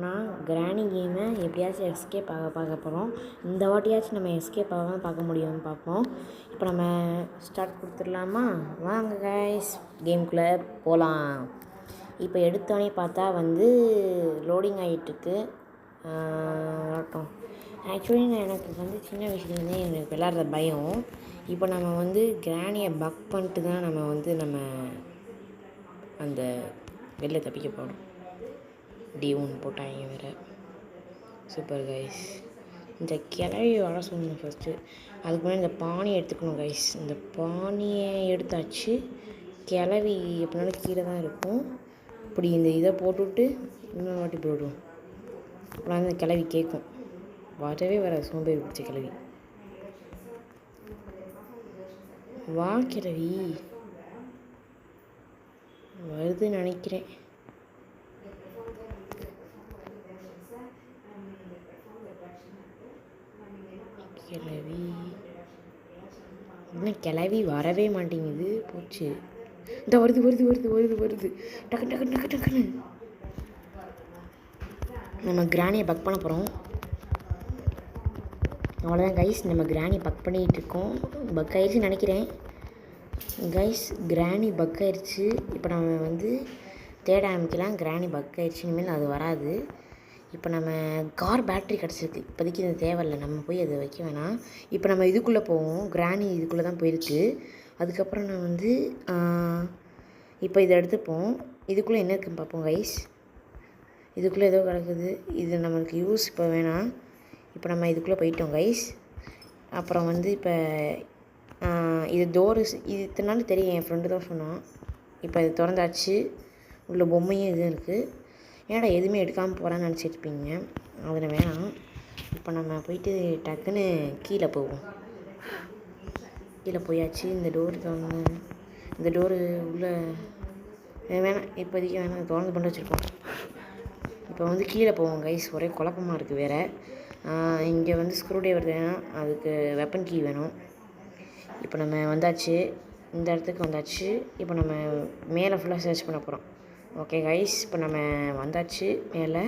நான் கிராணி கேமை எப்படியாச்சும் எஸ்கேப் பார்க்க போகிறோம். இந்த வாட்டியாச்சும் நம்ம எஸ்கேப் ஆகாமல் பார்க்க முடியும்னு பார்ப்போம். இப்போ நம்ம ஸ்டார்ட் கொடுத்துடலாமா? வாங்க கைஸ், கேமுக்குள்ளே போகலாம். இப்போ எடுத்தோடனே பார்த்தா லோடிங் ஆகிட்டுருக்கு. ஆக்சுவலி எனக்கு சின்ன வயசுலேருந்தே எனக்கு விளாட்ற பயம். இப்போ நம்ம கிராணியை பக் பண்ணிட்டு தான் நம்ம அந்த வெளில தப்பிக்க போகிறோம். D1 போட்டாங்க வேறு. Super guys. இந்த கிளவி வர சொல்லணும் ஃபஸ்ட்டு. அதுக்கு முன்னாடி இந்த பானியை எடுத்துக்கணும் கைஸ். இந்த பானியை எடுத்தாச்சு. கிளவி எப்படினாலும் கீழே தான் இருக்கும். இப்படி இந்த இதை போட்டுவிட்டு இன்னொரு வாட்டி போடுவோம். அப்புறம் இந்த கிளவி கேட்கும். வரவே வர சோம்பேறி பிடிச்ச கிளவி. வா கிளவி வருதுன்னு நினைக்கிறேன். கிளவி இன்னும் கிளவி வரவே மாட்டேங்குது. போச்சு. இந்த வருது. டக்குன்னு நம்ம கிராணியை பக் பண்ண போகிறோம். அவ்வளோதான் கைஸ், நம்ம கிராணி பக் பண்ணிகிட்டு இருக்கோம். பக் ஆயிடுச்சுன்னு நினைக்கிறேன் கைஸ். கிராணி பக் ஆயிடுச்சு. இப்போ நம்ம தேட ஆரம்பிக்கலாம். கிராணி பக் ஆயிடுச்சு, இனிமேல் அது வராது. இப்போ நம்ம கார் பேட்ரி கிடச்சிருக்கு. இப்போதைக்கு இது தேவையில்லை, நம்ம போய் அதை வைக்க வேணாம். இப்போ நம்ம இதுக்குள்ளே போவோம். கிராணி இதுக்குள்ளே தான் போயிருக்கு. அதுக்கப்புறம் நான் இப்போ இதை எடுத்துப்போம். இதுக்குள்ளே என்ன இருக்குன்னு பார்ப்போம் கைஸ். இதுக்குள்ளே ஏதோ கிடக்குது. இது நம்மளுக்கு யூஸ் இப்போ வேணாம். இப்போ நம்ம இதுக்குள்ளே போயிட்டோம் கைஸ். அப்புறம் இப்போ இது டோரு. இது இத்தனை நாள் தெரியும், என் ஃப்ரெண்டு தான் சொன்னான். இப்போ இது திறந்தாச்சு. உள்ள பொம்மையும் இதுவும் இருக்குது. ஏன்னா எதுவுமே எடுக்காமல் போகிறான்னு நினச்சிட்ருப்பீங்க. அதில் வேணாம். இப்போ நம்ம போயிட்டு டக்குன்னு கீழே போவோம். கீழே போயாச்சு. இந்த டோரு உள்ளே வேணாம், இப்போதைக்கு வேணாம், திறந்து பண்ணி வச்சுருக்கோம். இப்போ கீழே போவோம் கைஸ். ஒரே குழப்பமாக இருக்குது வேறு. இங்கே ஸ்க்ரூ ட்ரைவர் வேணும், அதுக்கு வெப்பன் கீ வேணும். இப்போ நம்ம வந்தாச்சு, இந்த இடத்துக்கு வந்தாச்சு. இப்போ நம்ம மேலே ஃபுல்லாக சர்ச் பண்ண போகிறோம். ஓகே கைஸ், இப்போ நம்ம வந்தாச்சு. மேலே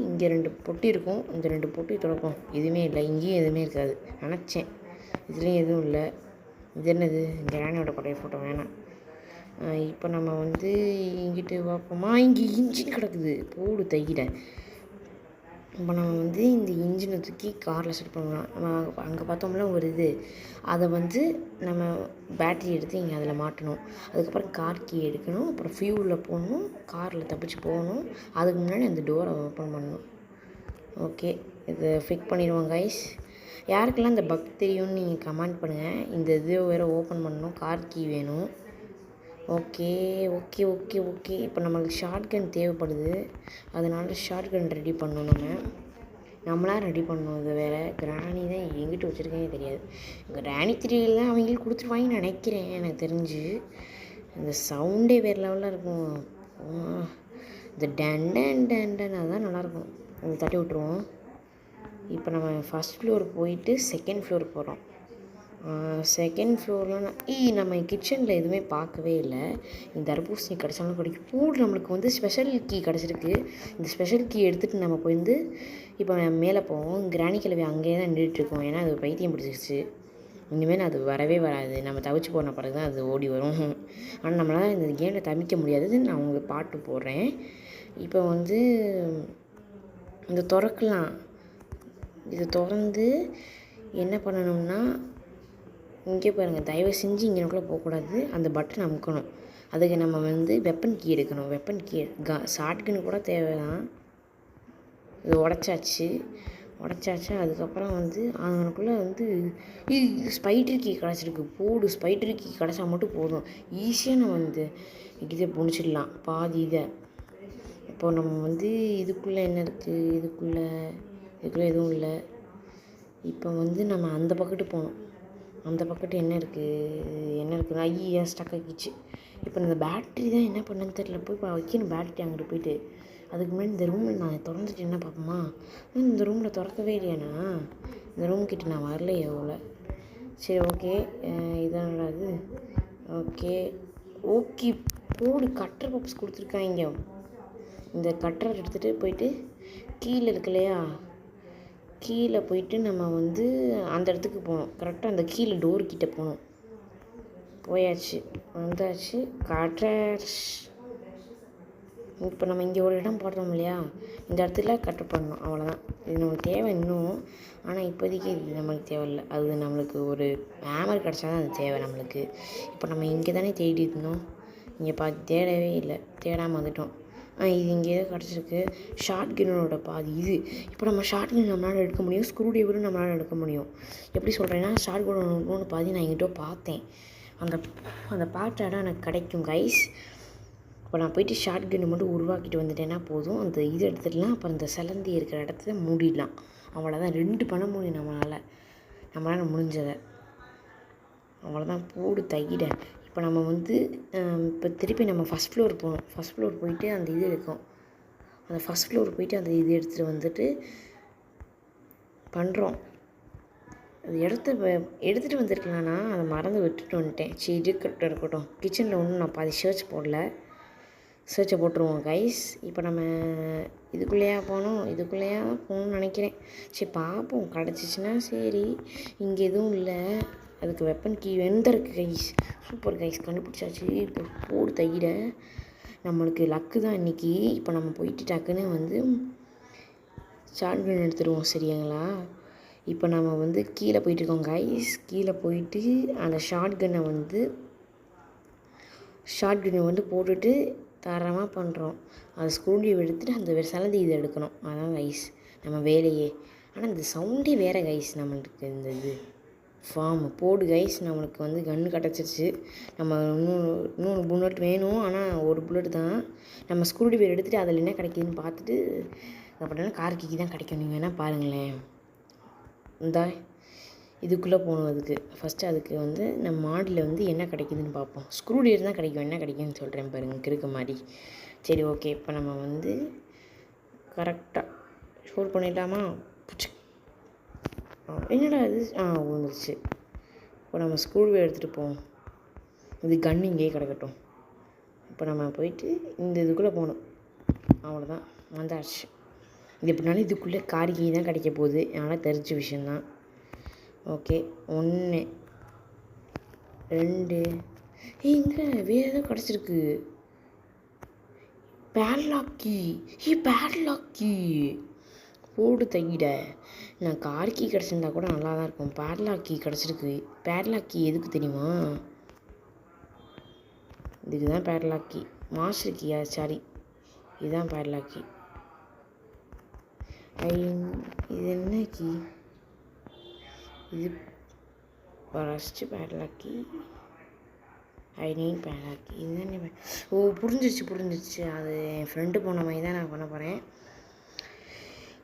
இங்கே 2 பொட்டி இருக்கும். இந்த 2 பொட்டி திறப்போம். எதுவுமே இல்லை, இங்கேயும் எதுவுமே இருக்காது நினச்சேன். இதுலேயும் எதுவும் இல்லை. இது என்னது? கிராணியோட பழைய ஃபோட்டோ வேணாம். இப்போ நம்ம இங்கிட்டு பார்ப்போமா? இங்கே இன்ஜின் கிடக்குது. போடு தைக்கிட. இப்போ நம்ம இந்த இன்ஜினை தூக்கி காரில் செட் பண்ணலாம். நம்ம அங்கே பார்த்தோம்ல ஒரு இது, அதை நம்ம பேட்ரி எடுத்து இங்கே அதில் மாட்டணும். அதுக்கப்புறம் கார் கீ எடுக்கணும். அப்புறம் ஃபியூலில் போடணும். காரில் தப்பிச்சு போகணும். அதுக்கு முன்னாடி அந்த டோரை ஓப்பன் பண்ணணும். ஓகே, இதை ஃபிக் பண்ணிடுவோம் கைஸ். யாருக்கெல்லாம் இந்த பக் தெரியும்னு நீங்கள் கமெண்ட் பண்ணுங்கள். இந்த இது வேறு ஓப்பன் பண்ணணும். கார் கீ வேணும். ஓகே. இப்போ நம்மளுக்கு ஷார்ட் கன் தேவைப்படுது. அதனால ஷார்ட் கன் ரெடி பண்ணணும். நம்மளாம் ரெடி பண்ணணும். இது வேறு கிராணி தான் எங்கிட்ட வச்சுருக்கேனே தெரியாது. கிராணி 3 தான் அவங்களுக்கு கொடுத்துருவாங்கன்னு நினைக்கிறேன். எனக்கு தெரிஞ்சு இந்த சவுண்டே வேறு லெவலில் இருக்கும். இந்த டன் அதுதான் நல்லாயிருக்கும். அதை தட்டி விட்ருவோம். இப்போ நம்ம ஃபஸ்ட் ஃப்ளோர் போயிட்டு செகண்ட் ஃப்ளோர் போகிறோம். செகண்ட் ஃப்ளோரில் நம்ம கிச்சனில் எதுவுமே பார்க்கவே இல்லை. இந்த தர்பூசணி கிடச்சாலும் கிடைக்கும். பூடு நம்மளுக்கு ஸ்பெஷல் கீ கிடச்சிருக்கு. இந்த ஸ்பெஷல் கீ எடுத்துகிட்டு நம்ம இப்போ நம்ம மேலே போவோம். கிராணி கிழவி அங்கேயே தான் நின்றுட்டுருக்கோம். ஏன்னா அது பைத்தியம் பிடிச்சிருச்சு. இனிமேல் அது வரவே வராது. நம்ம தவிச்சு போன பிறகு தான் அது ஓடி வரும். ஆனால் நம்மளால் இந்த கேமில் தவிக்க முடியாது. நான் உங்களுக்கு பாட்டு போடுறேன். இப்போ இந்த திறக்கலாம். இதை திறந்து என்ன பண்ணணும்னா, இங்கே பாருங்கள், தயவு செஞ்சு இங்கேக்குள்ளே போகக்கூடாது. அந்த பட்டன் அமுக்கணும். அதுக்கு நம்ம வெப்பன் கீ எடுக்கணும். வெப்பன் கீ ஷார்ட்கன்னு கூட தேவை தான். இது உடச்சாச்சு. அதுக்கப்புறம் அவனுக்குள்ளே ஸ்பைடர் கீ கிடச்சிருக்கு. போடு, ஸ்பைடர் கீ கிடச்சா மட்டும் போதும். ஈஸியாக நம்ம இதை முடிச்சிடலாம் பாதி இதை. இப்போ நம்ம இதுக்குள்ளே என்ன இருக்குது? இதுக்குள்ளே எதுவும் இல்லை. இப்போ நம்ம அந்த பக்கெட்டு போகணும். அந்த பக்கெட்டு என்ன இருக்குது? ஐயா, ஸ்டக் ஆகிடுச்சு. இப்போ இந்த பேட்ரி தான் என்ன பண்ணுன்னு தெரியல. போய் வைக்கணும் பேட்ரி அங்கிட்டு போயிட்டு. அதுக்கு முன்னாடி இந்த ரூமில் நான் திறந்துட்டு என்ன பார்ப்போமா? இந்த ரூமில் திறக்கவே இல்லையாண்ணா. இந்த ரூம்கிட்ட நான் வரலையே எவ்வளோ. சரி, ஓகே. இதான் அது. ஓகே போடு, கட்டர் பாக்ஸ் கொடுத்துருக்காங்க. இந்த கட்டரை எடுத்துகிட்டு போயிட்டு கீழே இருக்கு இல்லையா, கீழே போயிட்டு நம்ம வந்து அந்த இடத்துக்கு போகணும். கரெக்டாக அந்த கீழே டோர்கிட்ட போகணும். போயாச்சு, வந்தாச்சு. கட்டர் இப்போ நம்ம இங்கே ஒரு இடம் போடுறோம் இல்லையா, இந்த இடத்துல கட்டர் பண்ணணும். அவ்வளோதான். இது நமக்கு தேவை இன்னும். ஆனால் இப்போதைக்கு இது நம்மளுக்கு தேவையில்லை. அது நம்மளுக்கு ஒரு ஹேமர் கிடச்சா தான் அது தேவை நம்மளுக்கு. இப்போ நம்ம இங்கே தானே தேடி இருந்தோம். இங்கே தேடவே இல்லை, தேடாமல் வந்துட்டோம். இது இங்கே ஏதோ கிடச்சிருக்கு. ஷார்ட் கன்னோட பாதி இது. இப்போ நம்ம ஷார்ட் கன் நம்மளால் எடுக்க முடியும், ஸ்க்ரூ டிரைவரும் நம்மளால் எடுக்க முடியும். எப்படி சொல்கிறேன்னா, ஷார்ட் கன்னோட பாதி நான் எங்கிட்ட பார்த்தேன். அந்த பாட்டாட எனக்கு கிடைக்கும் கைஸ். இப்போ நான் போயிட்டு ஷார்ட் கன்னு மட்டும் உருவாக்கிட்டு வந்துட்டேன்னா போதும். அந்த இது எடுத்துடலாம். அப்புறம் இந்த சிலந்தி இருக்கிற இடத்துல மூடிடலாம். அவ்வளோதான். 2 பண்ண முடியும் நம்மளால் முடிஞ்சதை. அவ்வளோதான். போடு தையிட. இப்போ நம்ம வந்து இப்போ திருப்பி நம்ம ஃபஸ்ட் ஃப்ளோர் போகணும். ஃபஸ்ட் ஃப்ளோர் போயிட்டு அந்த இது இருக்கும். அந்த ஃபஸ்ட் ஃப்ளோர் போயிட்டு அந்த இது எடுத்துகிட்டு வந்துட்டு பண்ணுறோம். அது எடுத்துகிட்டு வந்திருக்கலாம்னா அதை மறந்து விட்டுட்டு வந்துட்டேன். சரி இருக்கட்டும். கிச்சனில் ஒன்றும் நான் பாதி சர்ச்சை போட்டுருவோம் கைஸ். இப்போ நம்ம இதுக்குள்ளேயா போகணும்னு நினைக்கிறேன். சரி பார்ப்போம், கிடச்சிச்சின்னா சரி. இங்கே எதுவும் இல்லை. அதுக்கு வெப்பன் கீ இருக்குது கைஸ். சூப்பர் கைஸ், கண்டுபிடிச்சாச்சு. இப்போ போடு தையிட. நம்மளுக்கு லக்கு தான் இன்றைக்கி. இப்போ நம்ம போயிட்டு டக்குன்னு வந்து ஷார்ட் கன் எடுத்துடுவோம். சரிங்களா? இப்போ நம்ம வந்து கீழே போயிட்டுருக்கோம் கைஸ். கீழே போயிட்டு அந்த ஷார்ட் கன்னை வந்து போட்டுட்டு தரமாக பண்ணுறோம். அது ஸ்க்ரூ டிரைவர் எடுத்துகிட்டு அந்த சிலந்தி இதை எடுக்கணும். அதான் கைஸ் நம்ம வேலையே. ஆனால் இந்த சவுண்டே வேறு கைஸ். நம்மளுக்கு இந்த இது ஃபார்ம் போடு கைஸ். நம்மளுக்கு வந்து கன்று கிடச்சிருச்சு. நம்ம இன்னொரு புல்லட் வேணும். ஆனால் ஒரு புல்லட் தான். நம்ம ஸ்க்ரூ டிரைவர் எடுத்துகிட்டு அதில் என்ன கிடைக்குதுன்னு பார்த்துட்டு அப்படின்னா கார் கீக்கு தான் கிடைக்கும். நீங்கள் வேணால் பாருங்களேன். இதுக்குள்ளே போகணும். அதுக்கு வந்து நம்ம மாடியில் வந்து என்ன கிடைக்குதுன்னு பார்ப்போம். ஸ்க்ரூ டிரைவர் தான் கிடைக்கும். என்ன கிடைக்குன்னு சொல்கிறேன் பாருங்கள், கிறுக்க மாதிரி. சரி ஓகே. இப்போ நம்ம வந்து கரெக்டாக ஷோர் பண்ணிடலாமா? என்னடா இது விழுந்துருச்சு. இப்போ நம்ம ஸ்க்ரூ டிரைவர் எடுத்துகிட்டு போவோம். இது கன் இங்கேயே கிடக்கட்டும். இப்போ நம்ம போயிட்டு இந்த இதுக்குள்ளே போகணும். அவ்வளோதான், வந்தாச்சு. இது எப்படினாலும் இதுக்குள்ளே காரிகை தான் கிடைக்க போகுது. அதனால் தெரிஞ்ச விஷயந்தான். ஓகே, 1 2 இங்கே வேறு ஏதோ கிடச்சிருக்கு. பேட்லாக்கி போடு தையிட. நான் கார்கி கிடச்சிருந்தா கூட நல்லா தான் இருக்கும். பேட்லாக்கி கிடச்சிருக்கு. பேட்லாக்கி எதுக்கு தெரியுமா? இதுக்கு தான் பேட்லாக்கி. மாஸ்டர் கீயா? சாரி, இதுதான் பேட்லாக்கி. இது என்ன கீ? இது ஃபஸ்ட்டு பேட்லாக்கி. பேட்லாக்கி இதுதானே. புரிஞ்சிருச்சு. அது என் ஃப்ரெண்டு போன மாதிரி தான் நான் பண்ண போகிறேன்.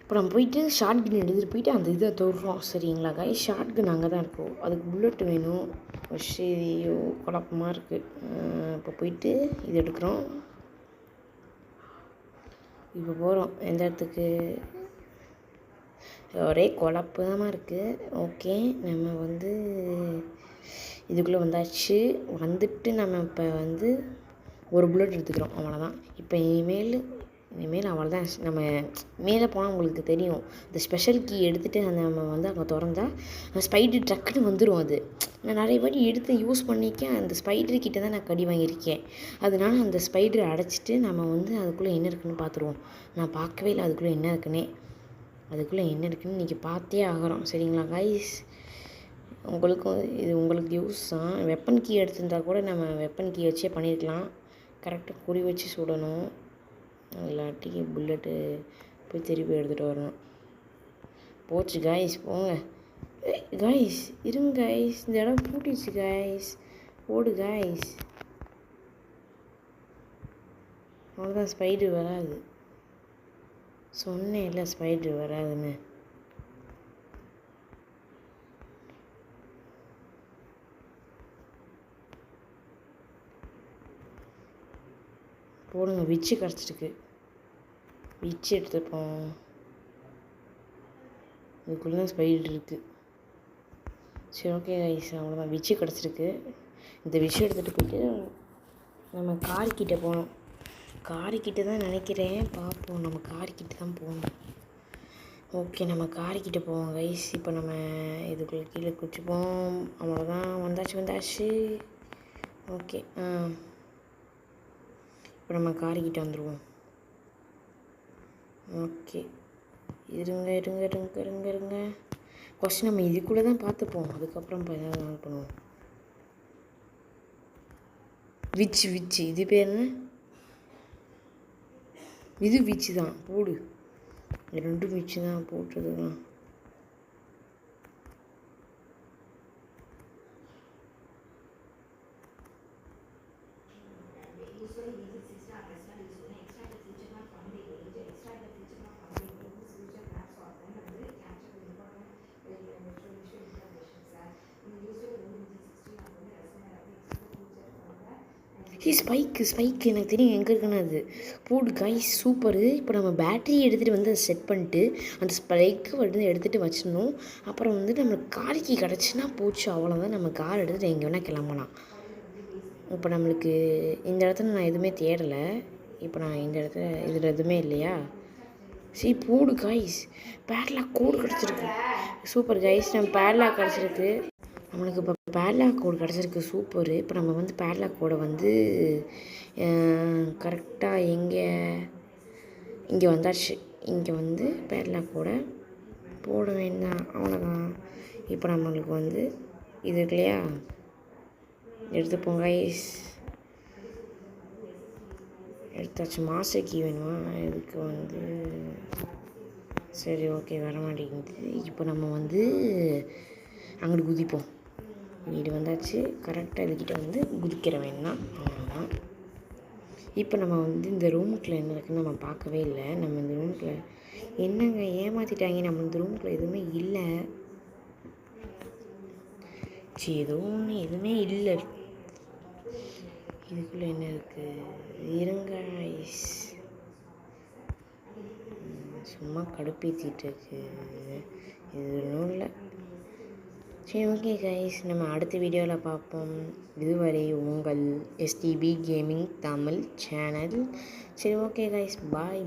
இப்போ நம்ம போயிட்டு ஷார்ட் கன் எடுத்துகிட்டு போயிட்டு அந்த இதை தொடுறோம். சரிங்களா கைஸ்? ஷார்ட் கன் அங்கே தான் இருக்கும். அதுக்கு புல்லட் வேணும். ஐயோ குழப்பமாக இருக்குது. இப்போ போயிட்டு இது எடுக்கிறோம். இப்போ போகிறோம் எந்த இடத்துக்கு? ஒரே குழப்பமாக இருக்குது. ஓகே, நம்ம வந்து இதுக்குள்ளே வந்தாச்சு. வந்துட்டு நம்ம இப்போ வந்து ஒரு புல்லட் எடுத்துக்கிறோம். அவ்வளோதான். இப்போ இனிமேல் அவ்வளோதான். நம்ம மேலே போனால் உங்களுக்கு தெரியும். இந்த ஸ்பெஷல் கீ எடுத்துகிட்டு நம்ம வந்து அங்கே திறந்தா அந்த ஸ்பைடர் ட்ரக்குன்னு வந்துடும். அது நான் நிறைய வாட்டி எடுத்து யூஸ் பண்ணிக்கேன். அந்த ஸ்பைடர் கிட்ட தான் நான் கடி வாங்கியிருக்கேன். அதனால அந்த ஸ்பைடரை அடைச்சிட்டு நம்ம வந்து அதுக்குள்ளே என்ன இருக்குதுன்னு பார்த்துருவோம். நான் பார்க்கவே இல்லை அதுக்குள்ளே என்ன இருக்குன்னு இன்றைக்கி பார்த்தே ஆகிறோம். சரிங்களா கைஸ்? உங்களுக்கு யூஸ் தான். வெப்பன் கீ எடுத்திருந்தால் கூட நம்ம வெப்பன் கீ வச்சே பண்ணியிருக்கலாம். கரெக்டாக குறி வச்சு சுடணும். இல்லாட்டி புல்லட்டு போய் திருப்பி எடுத்துகிட்டு வரணும். போச்சு கைஸ், போங்க கைஸ். இருங்க கைஸ், இந்த இடம் பூட்டிடுச்சு கைஸ். ஓடு கைஸ். அவ்வளோதான், ஸ்பைடர் வராது. சொன்னேன் இல்லை ஸ்பைடர் வராதுன்னு. போடுங்க. விச்சு கிடச்சிருக்கு. விச்சு எடுத்துப்போம். இதுக்குள்ளே தான் ஸ்பைடர் இருக்குது. சரி ஓகே கைஸ், அவ்வளோதான். விச்சு கிடச்சிருக்கு. இந்த விஷயம் எடுத்துகிட்டு போயிட்டு நம்ம கார்கிட்ட போகணும். காரிக்கிட்ட தான் நினைக்கிறேன். பார்ப்போம். நம்ம காரிக்கிட்ட தான் போகணும். ஓகே, நம்ம காரிக்கிட்ட போவோம் கைஸ். இப்போ நம்ம இதுக்குள்ளே கீழே குச்சிப்போம். அவ்வளோதான். வந்தாச்சு. ஓகே, இப்போ நம்ம காரிக்கிட்ட வந்துடுவோம். ஓகே, இருங்க. ஃபஸ்ட் நம்ம இதுக்குள்ளே தான் பார்த்துப்போம். அதுக்கப்புறம் இப்போ எதாவது பண்ணுவோம். விச்சு இது பேர் என்ன? இது விச்சு தான். போடு. ரெண்டும் விச்சு தான் போட்டதுதான். ஸ்பைக்கு எனக்கு தெரியும் எங்கே இருக்குன்னு. அது போடு கைஸ், சூப்பரு. இப்போ நம்ம பேட்டரி எடுத்துகிட்டு வந்து அதை செட் பண்ணிட்டு அந்த ஸ்பைக்கு வந்து எடுத்துகிட்டு வச்சிடணும். அப்புறம் வந்து நம்மளுக்கு காரிக்கு கிடச்சின்னா போச்சு, அவ்வளோதான். நம்ம கார் எடுத்துகிட்டு எங்கே வேணால் கிளம்பலாம். இப்போ நம்மளுக்கு இந்த இடத்துல நான் எதுவுமே தேடலை. இப்போ நான் இந்த இடத்துல இதில் எதுவுமே இல்லையா? சரி போடு கைஸ், பேட்லாக் கோடு கிடச்சிருக்கு. சூப்பர் கைஸ், நம்ம பேட்லாக் கிடச்சிருக்கு. நம்மளுக்கு இப்போ பேட்லாக் கோடு கிடச்சிருக்கு. சூப்பரு. இப்போ நம்ம வந்து பேட்லாக் கோடை வந்து கரெக்டாக இங்கே வந்தாச்சு. இங்கே வந்து பேட்லாக் கோடை போட வேண்டாம், அவ்வளோதான். இப்போ நம்மளுக்கு வந்து இது இருக்கு இல்லையா, எடுத்துப்போம் கைஸ். எடுத்தாச்சு. மாஸ்டர் கீ வேணுமா இதுக்கு வந்து? சரி ஓகே, வர மாட்டேங்குது. இப்போ நம்ம வந்து அங்கிட்டு குதிப்போம். வீடு வந்தாச்சு. கரெக்டாக இதுக்கிட்ட வந்து குதிக்கிற வேணாம், அவ்வளோதான். இப்போ நம்ம வந்து இந்த ரூமுக்குள்ளே என்ன இருக்குன்னு நம்ம பார்க்கவே இல்லை. நம்ம இந்த ரூமுக்குள்ளே என்னங்க ஏமாற்றிட்டாங்க. நம்ம இந்த ரூமுக்குள்ளே எதுவுமே இல்லை. சரி, எதுவுமே இல்லை. இதுக்குள்ளே என்ன இருக்குது? இருங்க, சும்மா கடுப்பேற்றிட்டு இருக்கு. இது ஒன்றும் இல்லை. சரி ஓகே கைஸ், நம்ம அடுத்த வீடியோவில் பார்ப்போம். இதுவரை உங்கள் எஸ்டிபி கேமிங் தமிழ் சேனல். சரி ஓகே கைஸ், பாய்.